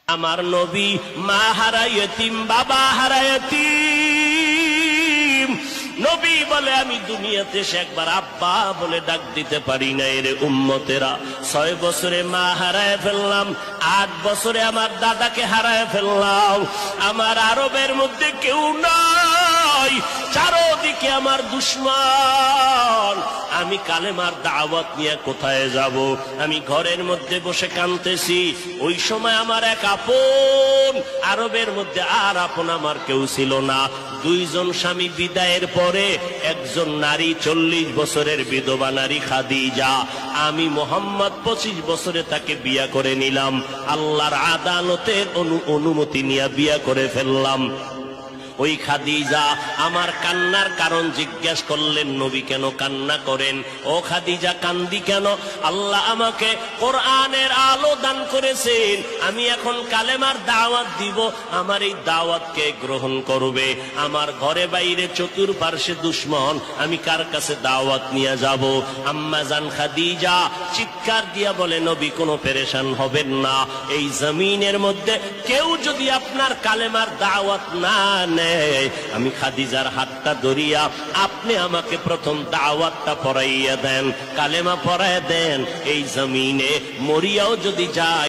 আমার নবী মা হারা ইয়তিম, বাবা হারা ইয়তিম। নবী বলে আমি দুনিয়াতে সে একবার আব্বা বলে ডাক দিতে পারি না। এর উম্মতেরা 6 বছরে মা হারায় ফেললাম, 8 বছরে আমার দাদাকে হারায় ফেললাম। আমার আরবের মধ্যে কেউ নাই, চারদিকে আমার দুশমন। আমি কালেমার দাওয়াত নিয়ে কোথায় যাব? আমি ঘরের মধ্যে বসে কাঁদতেছি। ওই সময় আমার এক আপন, আরবের মধ্যে আর আপন আমার কেউ ছিল না। 2 জন স্বামী বিদায়ের পরে একজন নারী, 40 বছরের বিধবা নারী খাদিজা। আমি মোহাম্মদ 25 বছরে তাকে বিয়া করে নিলাম। আল্লাহর আদালতের অনুমতি নিয়ে বিয়া করে ফেললাম। ওই খাদিজা আমার কান্নার কারণ জিজ্ঞেস করলেন, নবী কেন কান্না করেন? ও খাদিজা কান্দি কেন? আল্লাহ আমাকে কোরআনের আলো দান করেছেন, আমি এখন কালেমার দাওয়াত দিব, আমার এই দাওয়াতকে গ্রহণ করবে। আমার ঘরে বাইরে চতুর্পার্শ্বে দুশমন, আমি কার কাছে দাওয়াত নিয়ে যাব? আম্মা জান খাদিজা চিৎকার দিয়া বলে, নবী কোনো পেরেশান হবেন না। এই জমিনের মধ্যে কেউ যদি আপনার কালেমার দাওয়াত না নেয়, আমি খাদিজার হাতটা ধরিয়া আপনি আমাকে প্রথম দাওয়াতটা পড়াইয়া দেন, কালেমা পড়াইয়া দেন। এই জমিনে মরিয়াও যদি যায়